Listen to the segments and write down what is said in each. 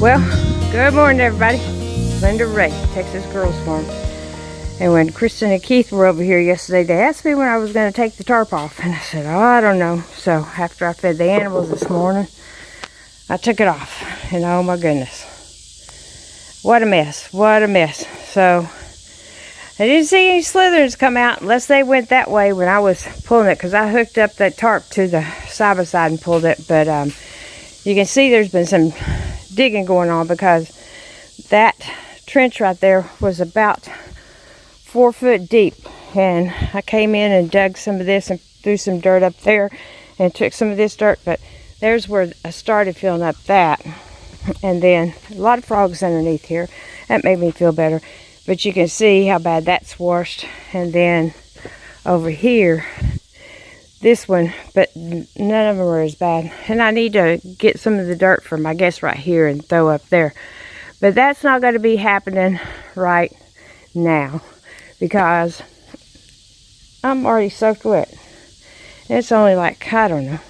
Well, good morning everybody. Linda Wright, Texas Girls Farm. And when Kristen and Keith were over here yesterday, they asked me when I was going to take the tarp off. And I said, oh, I don't know. So after I fed the animals this morning, I took it off. And oh my goodness. What a mess. What a mess. So I didn't see any slitherings come out unless they went that way when I was pulling it. Because I hooked up that tarp to the side by side and pulled it. But you can see there's been some digging going on because that trench right there was about 4 foot deep, and I came in and dug some of this and threw some dirt up there and took some of this dirt, but there's where I started filling up that. And then a lot of frogs underneath here. That made me feel better, but you can see how bad that's washed. And then over here, this one, but none of them are as bad. And I need to get some of the dirt from, I guess, right here and throw up there. But that's not going to be happening right now because I'm already soaked wet. It's only like, I don't know,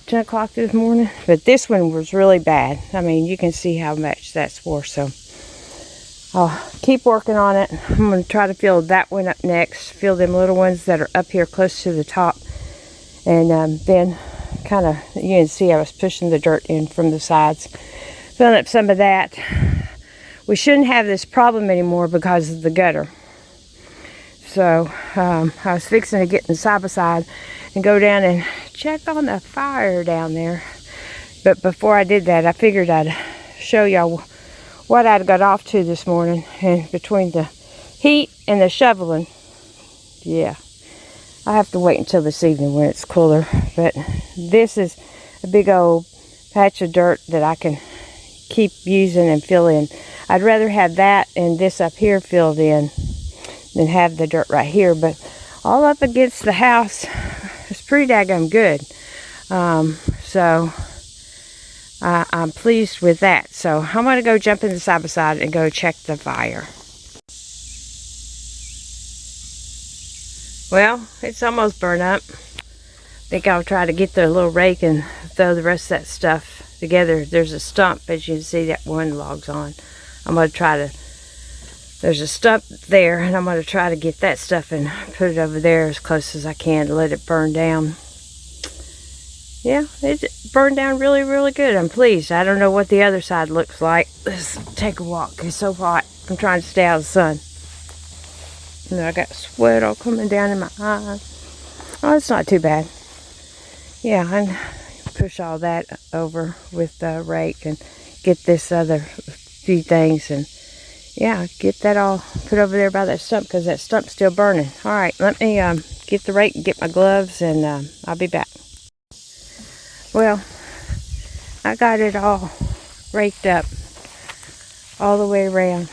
10 o'clock this morning. But this one was really bad. I mean, you can see how much that's worse. So I'll keep working on it. I'm going to try to fill that one up next. Fill them little ones that are up here close to the top. And then kind of, you can see I was pushing the dirt in from the sides. Filling up some of that. We shouldn't have this problem anymore because of the gutter. So I was fixing to get in the side by side and go down and check on the fire down there. But before I did that, I figured I'd show y'all what I'd got off to this morning. And between the heat and the shoveling, yeah. I have to wait until this evening when it's cooler. But this is a big old patch of dirt that I can keep using and fill in. I'd rather have that and this up here filled in than have the dirt right here. But all up against the house is pretty daggum good. So I'm pleased with that. So I'm going to go jump in the side by side and go check the fire. Well, it's almost burned up. I think I'll try to get the little rake and throw the rest of that stuff together. There's a stump, as you can see, that one log's on. I'm going to try to, there's a stump there, and I'm going to try to get that stuff and put it over there as close as I can to let it burn down. Yeah, it burned down really, really good. I'm pleased. I don't know what the other side looks like. Let's take a walk. It's so hot. I'm trying to stay out of the sun. And I got sweat all coming down in my eyes. Oh, it's not too bad. Yeah, and push all that over with the rake and get this other few things, and yeah, get that all put over there by that stump because that stump's still burning. All right, let me get the rake and get my gloves, and I'll be back. Well, I got it all raked up all the way around,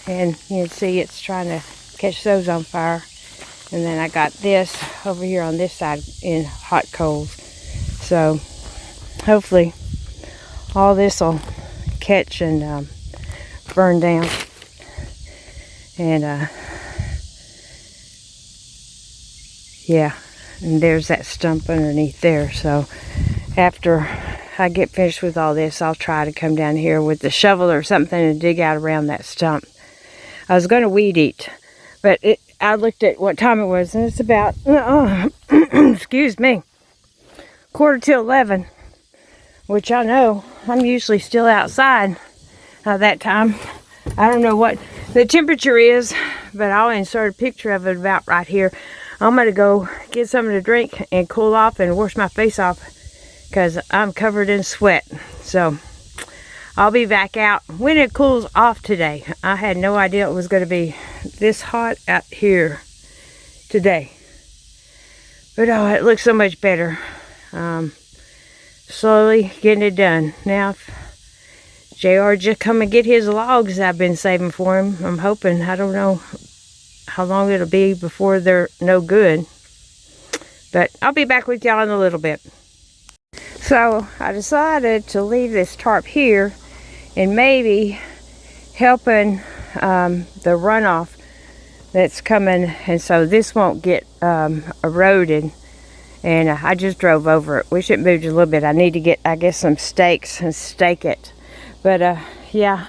and you can see it's trying to catch those on fire. And then I got this over here on this side in hot coals. So hopefully all this will catch and burn down. And yeah, and there's that stump underneath there. So after I get finished with all this, I'll try to come down here with the shovel or something and dig out around that stump. I was going to weed eat, but I looked at what time it was, and it's about, excuse me, 11:45, which I know I'm usually still outside that time. I don't know what the temperature is, but I'll insert a picture of it about right here. I'm going to go get something to drink and cool off and wash my face off because I'm covered in sweat. So I'll be back out when it cools off today. I had no idea it was going to be this hot out here today. But oh, it looks so much better. Slowly getting it done. Now, if JR just come and get his logs I've been saving for him, I'm hoping, I don't know how long it'll be before they're no good. But I'll be back with y'all in a little bit. So I decided to leave this tarp here and maybe helping the runoff that's coming, and so this won't get eroded. And I just drove over it. Wish it moved a little bit. I need to get, I guess, some stakes and stake it. But yeah.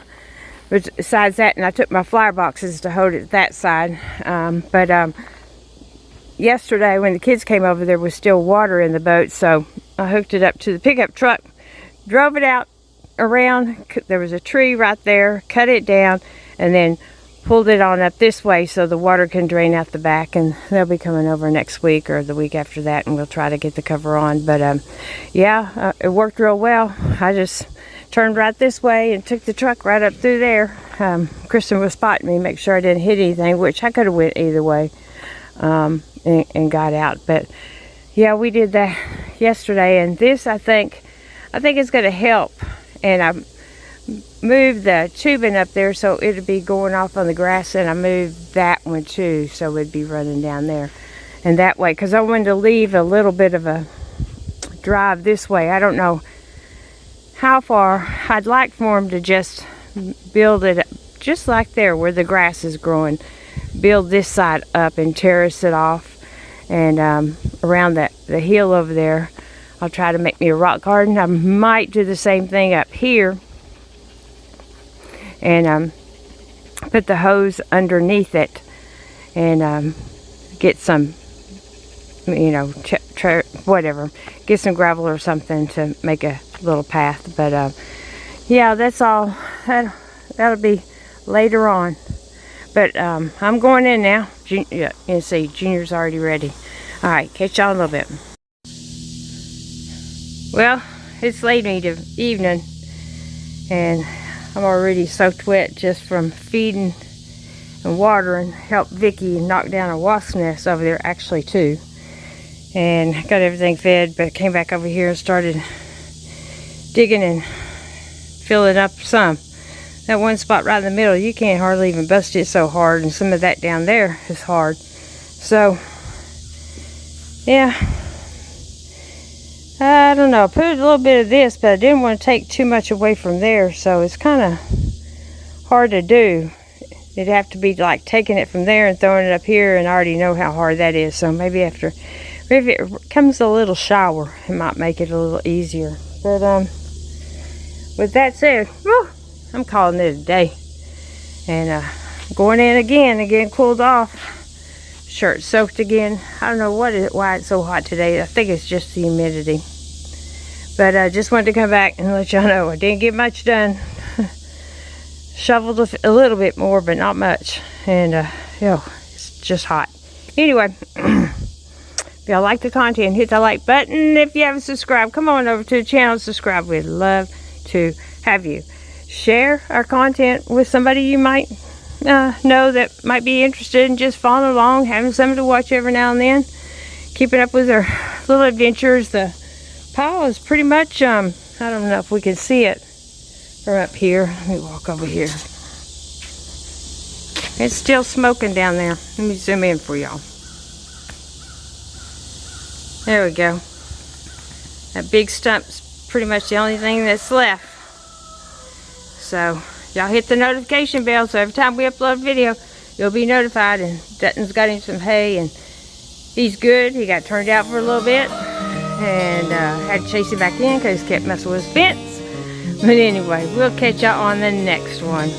But besides that, and I took my flower boxes to hold it that side. Yesterday when the kids came over, there was still water in the boat, so I hooked it up to the pickup truck, drove it out around. There was a tree right there, cut it down, and then pulled it on up this way so the water can drain out the back. And they'll be coming over next week or the week after that, and we'll try to get the cover on. But yeah, it worked real well. I just turned right this way and took the truck right up through there. Kristen was spotting me, make sure I didn't hit anything, which I could have went either way, and got out. But yeah, we did that yesterday, and this I think it's going to help. And I moved the tubing up there so it'd be going off on the grass, and I moved that one too so it'd be running down there. And that way, because I wanted to leave a little bit of a drive this way. I don't know how far. I'd like for them to just build it just like there where the grass is growing, build this side up and terrace it off, and around the hill over there I'll try to make me a rock garden. I might do the same thing up here and put the hose underneath it and get some, you know, whatever, get some gravel or something to make a little path. But yeah, that's all. That'll be later on. But I'm going in now. Yeah, you see, Junior's already ready. All right, catch y'all in a little bit. Well, it's late in the evening, and I'm already soaked wet just from feeding and watering. Helped Vicky knock down a wasp nest over there, actually two, and got everything fed. But came back over here and started digging and filling up some. That one spot right in the middle, you can't hardly even bust it, so hard, and some of that down there is hard. So yeah, I don't know, I put a little bit of this, but I didn't want to take too much away from there, so it's kind of hard to do. It'd have to be like taking it from there and throwing it up here, and I already know how hard that is. So maybe if it comes a little shower, it might make it a little easier. But with that said, whew, I'm calling it a day. And going in again, getting cooled off. Shirt soaked again. I don't know why it's so hot today. I think it's just the humidity. But I just wanted to come back and let y'all know I didn't get much done. Shoveled a little bit more, but not much. And you know, it's just hot. Anyway, if y'all like the content, hit the like button. If you haven't subscribed, come on over to the channel, subscribe. We'd love to have you. Share our content with somebody you might know that might be interested in just following along, having something to watch every now and then, keeping up with our little adventures. The pile is pretty much, I don't know if we can see it from up here. Let me walk over here. It's still smoking down there. Let me zoom in for y'all. There we go. That big stump's pretty much the only thing that's left. So y'all hit the notification bell so every time we upload a video, you'll be notified. And Dutton's got him some hay, and he's good. He got turned out for a little bit, and had to chase him back in because he kept messing with his fence. But anyway, we'll catch y'all on the next one.